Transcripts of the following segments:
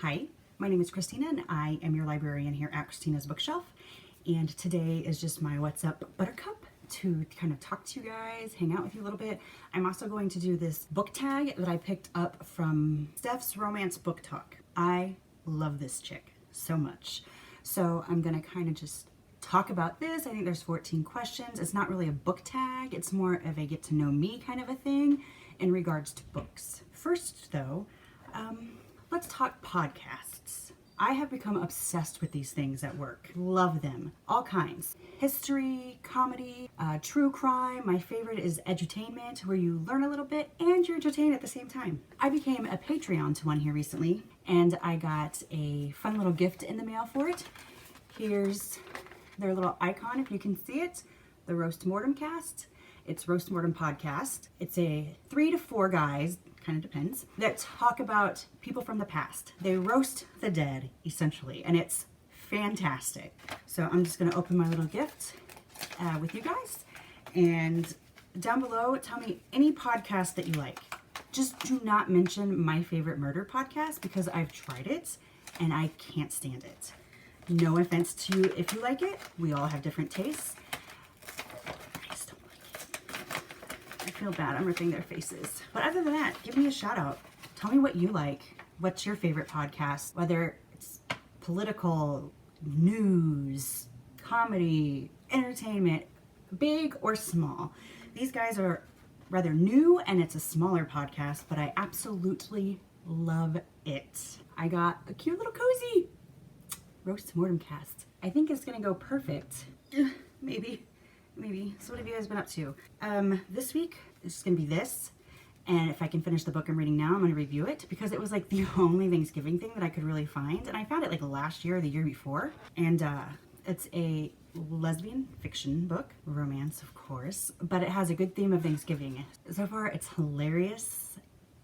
Hi, my name is Christina and I am your librarian here at Christina's Bookshelf. And today is just my What's Up Buttercup to kind of talk to you guys, hang out with you a little bit. I'm also going to do this book tag that I picked up from Steph's Romance Book Talk. I love this chick so much. So I'm gonna kind of just talk about this. I think there's 14 questions. It's not really a book tag. It's more of a get to know me kind of a thing in regards to books. First though, let's talk podcasts. I have become obsessed with these things at work. Love them. All kinds. History, comedy, true crime. My favorite is edutainment, where you learn a little bit and you're entertained at the same time. I became a Patreon to one here recently, and I got a fun little gift in the mail for it. Here's their little icon, if you can see it, the Roast Mortem Cast. It's Roast Mortem Podcast. It's a 3 to 4 guys, kind of depends, that talk about people from the past. They roast the dead, essentially, and it's fantastic. So I'm just gonna open my little gift with you guys. And down below, tell me any podcast that you like. Just do not mention My Favorite Murder Podcast, because I've tried it and I can't stand it. No offense to you if you like it. We all have different tastes. I just don't like it. I feel bad. I'm ripping their faces. But other than that, give me a shout out. Tell me what you like. What's your favorite podcast? Whether it's political, news, comedy, entertainment, big or small. These guys are rather new and it's a smaller podcast, but I absolutely love it. I got a cute little cozy Roast Mortem Cast. I think it's gonna go perfect. Maybe. So what have you guys been up to? This week, it's just gonna be this. And if I can finish the book I'm reading now, I'm gonna review it, because it was like the only Thanksgiving thing that I could really find. And I found it like last year or the year before. And it's a lesbian fiction book, romance of course, but it has a good theme of Thanksgiving. So far it's hilarious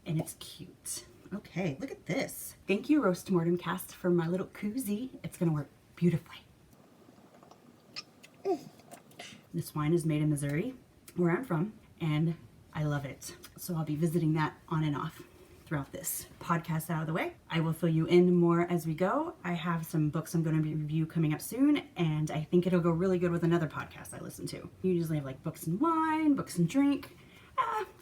and it's cute. Okay, look at this. Thank you, Roast Mortem Cast, for my little koozie. It's gonna work beautifully. This wine is made in Missouri, where I'm from, and I love it. So I'll be visiting that on and off throughout this podcast out of the way. I will fill you in more as we go. I have some books I'm gonna review coming up soon, and I think it'll go really good with another podcast I listen to. You usually have like books and wine, books and drink.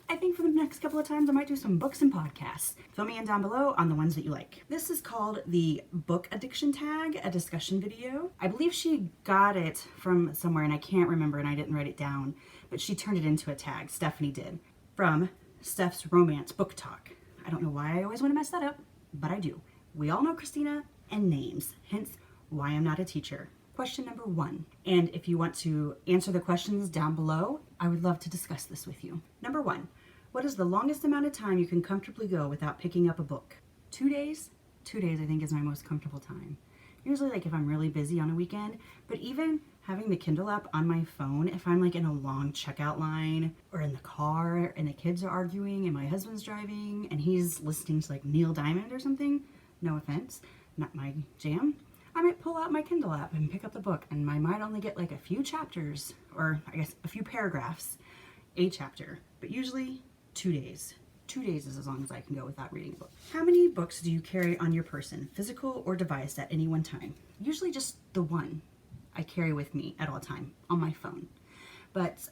I think for the next couple of times I might do some books and podcasts. Fill me in down below on the ones that you like. This is called the Book Addiction Tag, a discussion video. I believe she got it from somewhere and I can't remember and I didn't write it down, but she turned it into a tag, Stephanie did, from Steph's Romance Book Talk. I don't know why I always want to mess that up, but I do. We all know Christina and names, hence why I'm not a teacher. Question number 1. And if you want to answer the questions down below, I would love to discuss this with you. Number 1. What is the longest amount of time you can comfortably go without picking up a book? 2 days? 2 days I think is my most comfortable time. Usually like if I'm really busy on a weekend, but even having the Kindle app on my phone, if I'm like in a long checkout line or in the car and the kids are arguing and my husband's driving and he's listening to like Neil Diamond or something, no offense, not my jam, I might pull out my Kindle app and pick up the book, and I might only get like a few chapters, or I guess a few paragraphs, a chapter, but usually 2 days. 2 days is as long as I can go without reading a book. How many books do you carry on your person, physical or device, at any one time? Usually just the one I carry with me at all time on my phone. But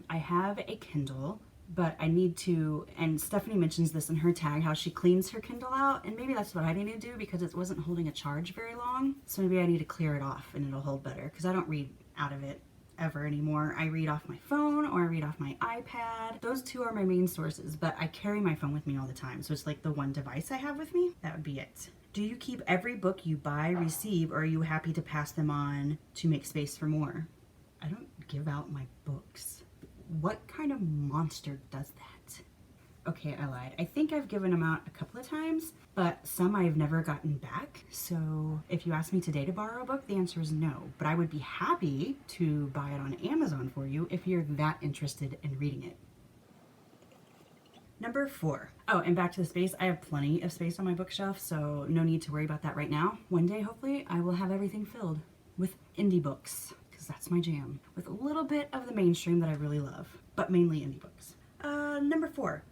I have a Kindle, but I need to, and Stephanie mentions this in her tag, how she cleans her Kindle out, and maybe that's what I need to do because it wasn't holding a charge very long. So maybe I need to clear it off and it'll hold better, because I don't read out of it ever anymore. I read off my phone or I read off my iPad. Those two are my main sources, but I carry my phone with me all the time. So it's like the one device I have with me. That would be it. Do you keep every book you buy, receive, or are you happy to pass them on to make space for more? I don't give out my books. What kind of monster does that? Okay, I lied. I think I've given them out a couple of times, but some I've never gotten back. So if you ask me today to borrow a book, the answer is no. But I would be happy to buy it on Amazon for you if you're that interested in reading it. Number 4. Oh, and back to the space. I have plenty of space on my bookshelf, so no need to worry about that right now. One day, hopefully, I will have everything filled with indie books, because that's my jam, with a little bit of the mainstream that I really love, but mainly indie books. Number 4.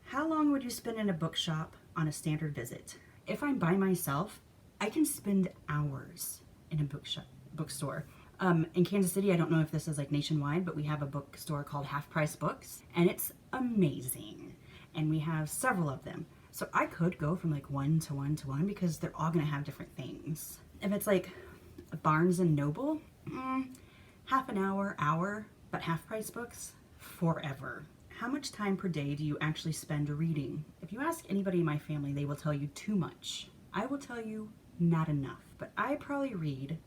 How long would you spend in a bookshop on a standard visit? if I'm by myself, I can spend hours in a bookstore. In Kansas City, I don't know if this is like nationwide, but we have a bookstore called Half Price Books, and it's amazing. And we have several of them. So I could go from like one to one to one because they're all going to have different things. If it's like Barnes and Noble, half an hour, but Half Price Books, forever. How much time per day do you actually spend reading? If you ask anybody in my family, they will tell you too much. I will tell you not enough. But I probably read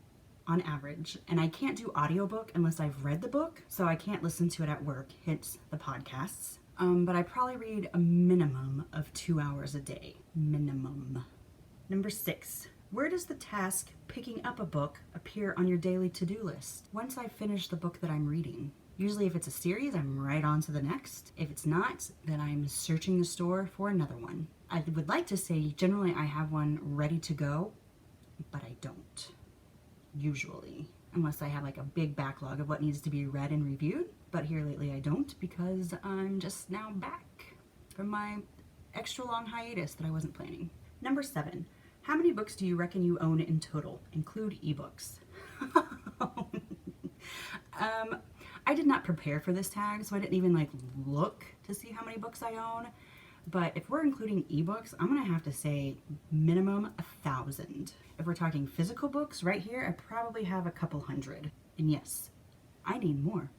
on average, and I can't do audiobook unless I've read the book, so I can't listen to it at work, hence the podcasts. But I probably read a minimum of 2 hours a day. Minimum. Number 6. Where does the task picking up a book appear on your daily to-do list? Once I finish the book that I'm reading. Usually if it's a series, I'm right on to the next. If it's not, then I'm searching the store for another one. I would like to say generally I have one ready to go, but I don't. Usually. Unless I have like a big backlog of what needs to be read and reviewed. But here lately I don't because I'm just now back from my extra long hiatus that I wasn't planning. Number 7. How many books do you reckon you own in total? Include ebooks. I did not prepare for this tag, so I didn't even like look to see how many books I own. But if we're including ebooks, I'm gonna have to say minimum 1,000. If we're talking physical books, right here, I probably have a couple hundred. And yes, I need more.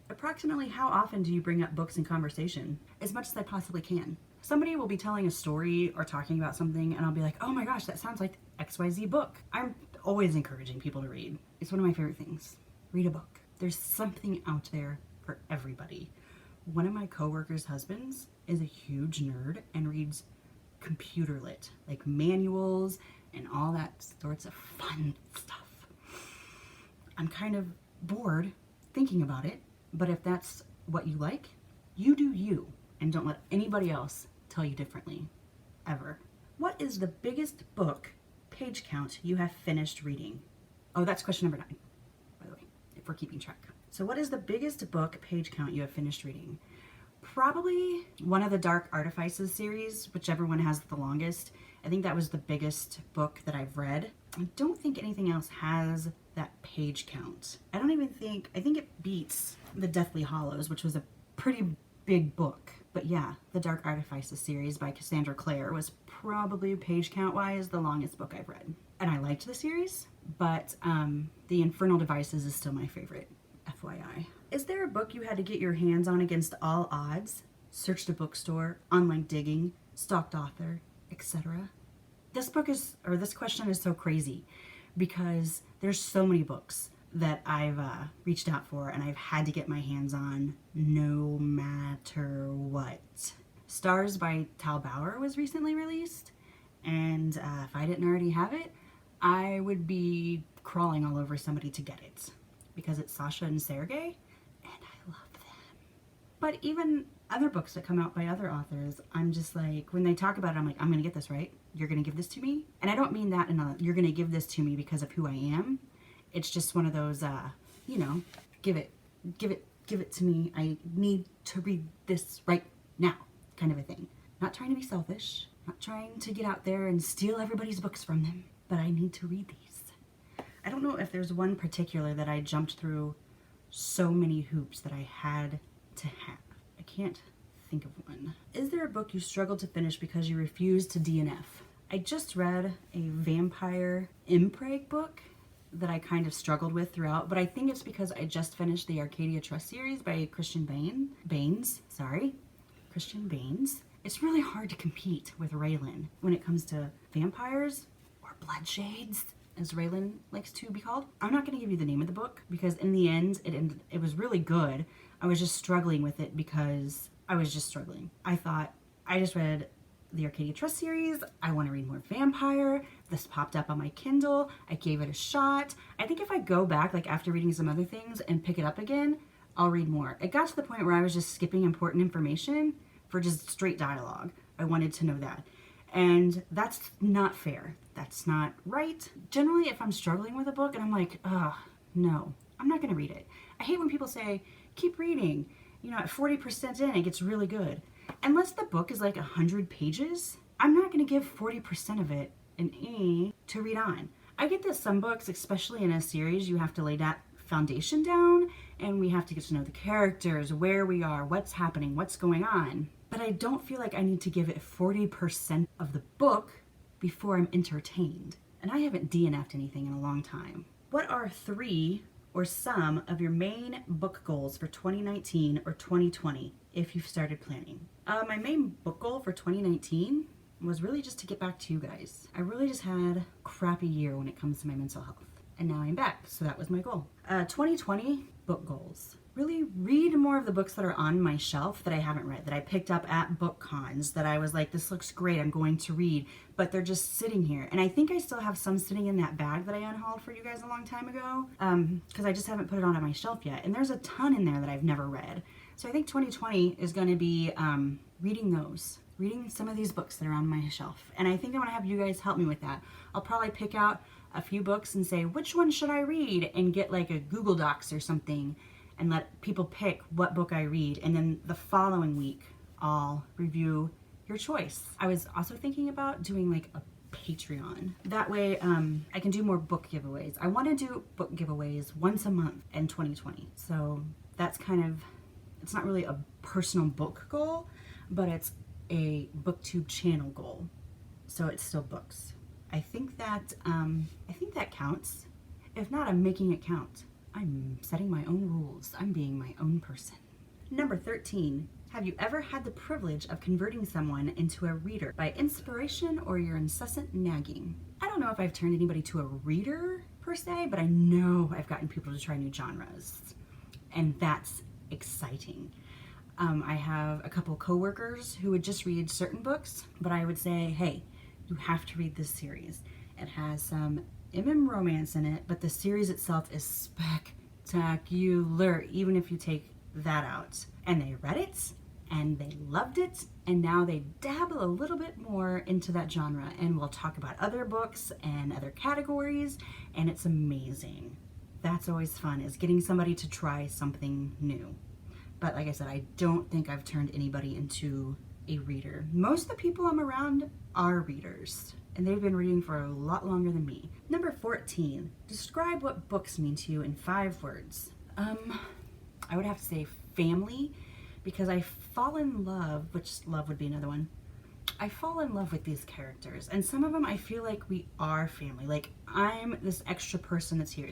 Approximately how often do you bring up books in conversation? As much as I possibly can. Somebody will be telling a story or talking about something and I'll be like, oh my gosh, that sounds like XYZ book. I'm always encouraging people to read. It's one of my favorite things. Read a book. There's something out there for everybody. One of my coworkers' husbands is a huge nerd and reads computer lit, like manuals and all that sorts of fun stuff. I'm kind of bored thinking about it, but if that's what you like, you do you, and don't let anybody else tell you differently, ever. What is the biggest book page count you have finished reading? Oh, that's question number 9, by the way, if we're keeping track. So what is the biggest book page count you have finished reading? Probably one of the Dark Artifices series, whichever one has the longest. I think that was the biggest book that I've read. I don't think anything else has that page count. I think it beats the Deathly Hallows, which was a pretty big book. But yeah, the Dark Artifices series by Cassandra Clare was probably page count wise the longest book I've read. And I liked the series, but The Infernal Devices is still my favorite. FYI. Is there a book you had to get your hands on against all odds? Searched a bookstore, online digging, stalked author, etc. This question is so crazy because there's so many books that I've reached out for and I've had to get my hands on no matter what. Stars by Tal Bauer was recently released, and if I didn't already have it, I would be crawling all over somebody to get it. Because it's Sasha and Sergey, and I love them. But even other books that come out by other authors, I'm just like, when they talk about it, I'm like, I'm gonna get this, right? You're gonna give this to me? And I don't mean that you're gonna give this to me because of who I am. It's just one of those, give it to me. I need to read this right now, kind of a thing. Not trying to be selfish, not trying to get out there and steal everybody's books from them, but I need to read these. I don't know if there's one particular that I jumped through so many hoops that I had to have. I can't think of one. Is there a book you struggled to finish because you refused to DNF? I just read a vampire impreg book that I kind of struggled with throughout, but I think it's because I just finished the Arcadia Trust series by Christian Baines. Christian Baines. It's really hard to compete with Raylan when it comes to vampires or bloodshades, as Raylan likes to be called. I'm not going to give you the name of the book because in the end, it was really good. I was just struggling with it because I was just struggling. I thought, I just read the Arcadia Trust series. I want to read more vampire. This popped up on my Kindle. I gave it a shot. I think if I go back, like after reading some other things and pick it up again, I'll read more. It got to the point where I was just skipping important information for just straight dialogue. I wanted to know that. And that's not fair. That's not right. Generally, if I'm struggling with a book and I'm like, no, I'm not going to read it. I hate when people say, keep reading. At 40% in, it gets really good. Unless the book is like 100 pages, I'm not going to give 40% of it an E to read on. I get that some books, especially in a series, you have to lay that foundation down and we have to get to know the characters, where we are, what's happening, what's going on. But I don't feel like I need to give it 40% of the book before I'm entertained. And I haven't DNF'd anything in a long time. What are 3 or some of your main book goals for 2019 or 2020 if you've started planning? My main book goal for 2019 was really just to get back to you guys. I really just had a crappy year when it comes to my mental health. And now I'm back, so that was my goal. 2020 book goals. Really read more of the books that are on my shelf that I haven't read, that I picked up at book cons, that I was like, this looks great, I'm going to read, but they're just sitting here. And I think I still have some sitting in that bag that I unhauled for you guys a long time ago, because I just haven't put it on my shelf yet. And there's a ton in there that I've never read. So I think 2020 is going to be reading some of these books that are on my shelf. And I think I want to have you guys help me with that. I'll probably pick out a few books and say, which one should I read? And get like a Google Docs or something and let people pick what book I read. And then the following week, I'll review your choice. I was also thinking about doing like a Patreon. That way I can do more book giveaways. I want to do book giveaways once a month in 2020. So that's kind of, it's not really a personal book goal, but it's a booktube channel goal. So it's still books. I think that counts. If not, I'm making it count. I'm setting my own rules. I'm being my own person. Number 13. Have you ever had the privilege of converting someone into a reader by inspiration or your incessant nagging? I don't know if I've turned anybody to a reader per se, but I know I've gotten people to try new genres. And that's exciting. I have a couple coworkers who would just read certain books, but I would say, hey, you have to read this series. It has some romance in it, but the series itself is spectacular, even if you take that out. And they read it, and they loved it, and now they dabble a little bit more into that genre, and we'll talk about other books and other categories, and it's amazing. That's always fun, is getting somebody to try something new. But like I said, I don't think I've turned anybody into a reader. Most of the people I'm around are readers, and they've been reading for a lot longer than me. Number 14, describe what books mean to you in 5 words. I would have to say family, because I fall in love, which love would be another one. I fall in love with these characters, and some of them I feel like we are family. Like I'm this extra person that's here.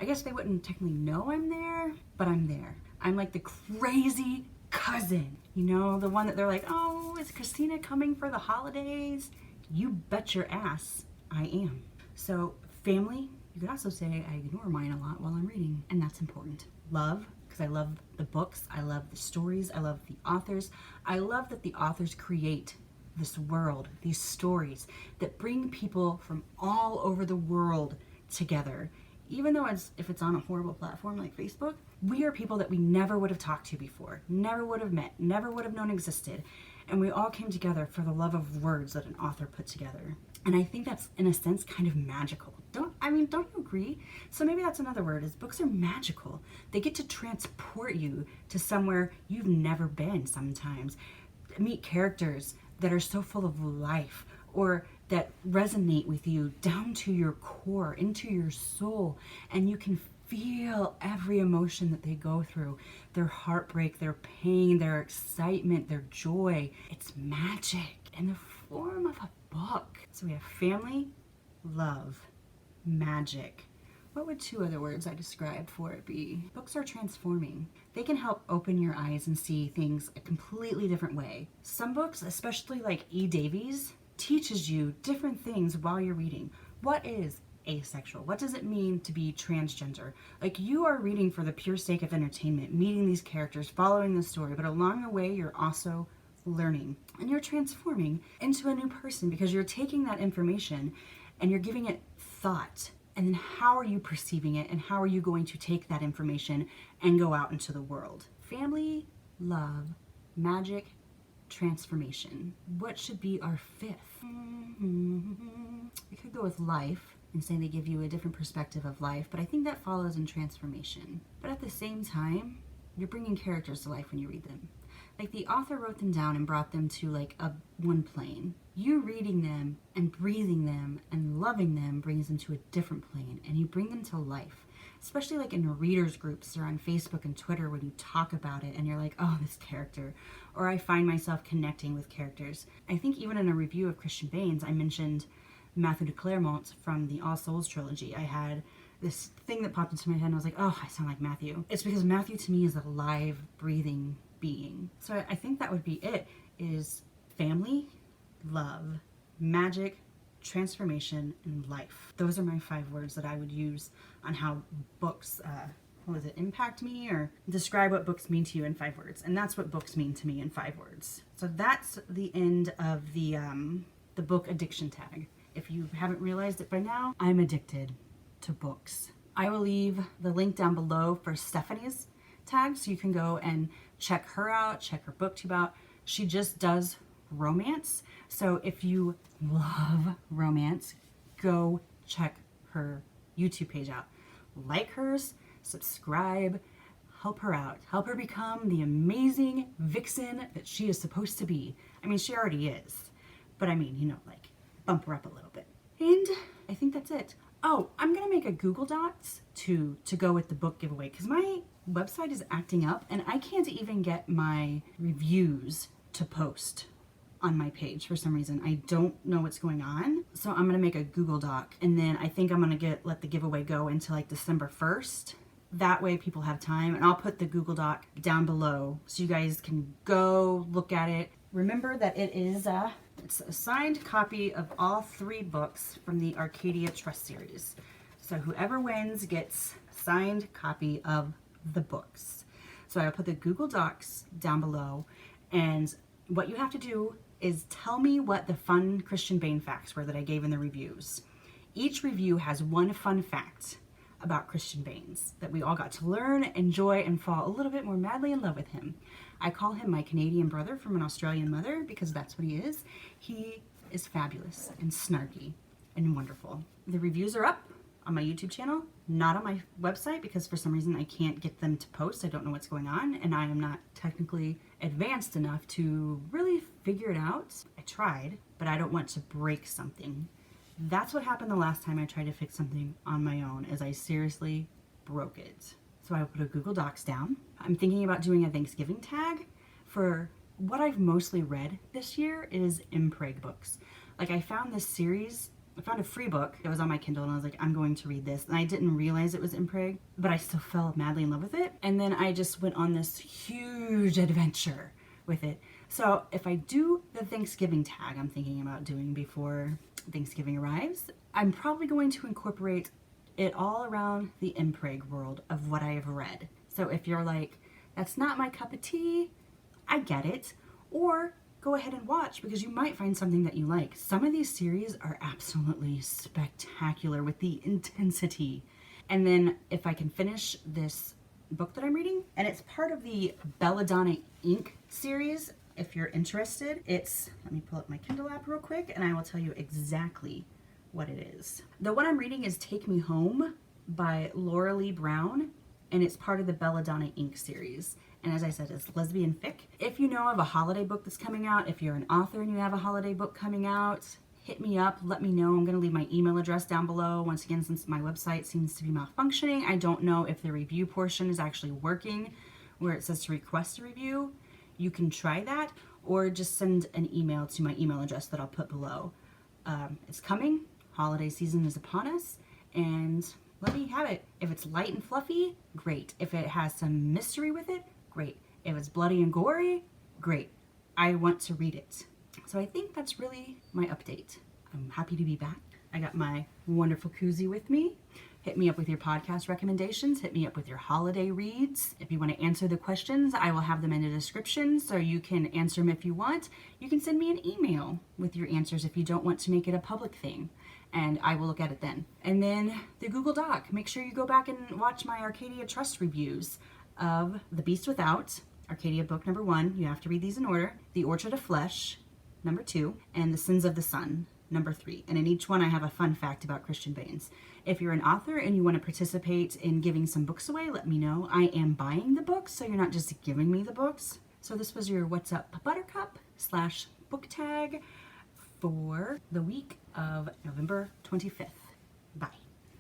I guess they wouldn't technically know I'm there, but I'm there. I'm like the crazy cousin, you know, the one that they're like, oh, is Christina coming for the holidays? You bet your ass I am. So family, you could also say I ignore mine a lot while I'm reading, and that's important. Love, because I love the books, I love the stories, I love the authors. I love that the authors create this world, these stories that bring people from all over the world together. Even though if it's on a horrible platform like Facebook, we are people that we never would have talked to before, never would have met, never would have known existed. And we all came together for the love of words that an author put together. And I think that's, in a sense, kind of magical. Don't you agree? So maybe that's another word, is books are magical. They get to transport you to somewhere you've never been sometimes. Meet characters that are so full of life, or that resonate with you down to your core, into your soul, and you can feel every emotion that they go through, their heartbreak, their pain, their excitement, their joy. It's magic in the form of a book. So we have family, love, magic. What would 2 other words I described for it be? Books are transforming. They can help open your eyes and see things a completely different way. Some books, especially like E. Davies, teaches you different things while you're reading. What is asexual? What does it mean to be transgender? Like, you are reading for the pure sake of entertainment, meeting these characters, following the story, but along the way you're also learning and you're transforming into a new person, because you're taking that information and you're giving it thought. And then how are you perceiving it, and how are you going to take that information and go out into the world? Family, love, magic, transformation. What should be our 5th? We could go with life and say they give you a different perspective of life, but I think that follows in transformation. But at the same time, you're bringing characters to life when you read them. Like the author wrote them down and brought them to like a one plane. You reading them and breathing them and loving them brings them to a different plane, and you bring them to life. Especially like in readers groups or on Facebook and Twitter when you talk about it and you're like, oh, this character. Or I find myself connecting with characters. I think even in a review of Christian Baines, I mentioned Matthew de Clermont from the All Souls trilogy. I had this thing that popped into my head and I was like, oh, I sound like Matthew. It's because Matthew to me is a live, breathing being. So I think that would be it, is family, love, magic, transformation, and life. Those are my 5 words that I would use on how books, impact me, or describe what books mean to you in 5 words. And that's what books mean to me in 5 words. So that's the end of the book addiction tag. If you haven't realized it by now, I'm addicted to books. I will leave the link down below for Stephanie's tag so you can go and check her out, check her booktube out. She just does romance. So if you love romance, go check her YouTube page out. Like hers, subscribe, help her out. Help her become the amazing vixen that she is supposed to be. I mean, she already is. But I mean, like, bump her up a little bit. And I think that's it. Oh, I'm going to make a Google Docs to go with the book giveaway because my website is acting up and I can't even get my reviews to post on my page for some reason. I don't know what's going on. So I'm going to make a Google Doc, and then I think I'm going to let the giveaway go until like December 1st. That way people have time, and I'll put the Google Doc down below so you guys can go look at it. Remember that it's a signed copy of all 3 books from the Arcadia Trust series. So whoever wins gets a signed copy of the books. So I'll put the Google Docs down below, and what you have to do is tell me what the fun Christian Bain facts were that I gave in the reviews. Each review has one fun fact about Christian Baines that we all got to learn, enjoy, and fall a little bit more madly in love with him. I call him my Canadian brother from an Australian mother because that's what he is. He is fabulous and snarky and wonderful. The reviews are up on my YouTube channel, not on my website because for some reason I can't get them to post. I don't know what's going on, and I am not technically advanced enough to really figure it out. I tried, but I don't want to break something. That's what happened the last time I tried to fix something on my own, is I seriously broke it. So I will put a Google Docs down. I'm thinking about doing a Thanksgiving tag for what I've mostly read this year is Impreg books. Like I found this series, I found a free book that was on my Kindle and I was like, I'm going to read this. And I didn't realize it was Impreg, but I still fell madly in love with it. And then I just went on this huge adventure with it. So if I do the Thanksgiving tag I'm thinking about doing before Thanksgiving arrives, I'm probably going to incorporate it all around the Impreg world of what I have read. So if you're like, that's not my cup of tea, I get it. Or go ahead and watch because you might find something that you like. Some of these series are absolutely spectacular with the intensity. And then if I can finish this book that I'm reading, and it's part of the Belladonna Inc. series, if you're interested, let me pull up my Kindle app real quick and I will tell you exactly what it is. The one I'm reading is Take Me Home by Laura Lee Brown, and it's part of the Belladonna Inc. series. And as I said, it's lesbian fic. If you know of a holiday book that's coming out, if you're an author and you have a holiday book coming out, hit me up, let me know. I'm going to leave my email address down below. Once again, since my website seems to be malfunctioning, I don't know if the review portion is actually working where it says to request a review. You can try that or just send an email to my email address that I'll put below. It's coming. Holiday season is upon us, and let me have it. If it's light and fluffy, great. If it has some mystery with it, great. If it's bloody and gory, great. I want to read it. So I think that's really my update. I'm happy to be back. I got my wonderful koozie with me. Hit me up with your podcast recommendations. Hit me up with your holiday reads. If you want to answer the questions, I will have them in the description so you can answer them if you want. You can send me an email with your answers if you don't want to make it a public thing, and I will look at it then. And then the Google Doc. Make sure you go back and watch my Arcadia Trust reviews of The Beast Without, Arcadia book number 1. You have to read these in order. The Orchard of Flesh, number 2, and The Sins of the Sun, number 3. And in each one I have a fun fact about Christian Baines. If you're an author and you want to participate in giving some books away, let me know. I am buying the books, so you're not just giving me the books. So this was your What's Up Buttercup / book tag for the week of November 25th.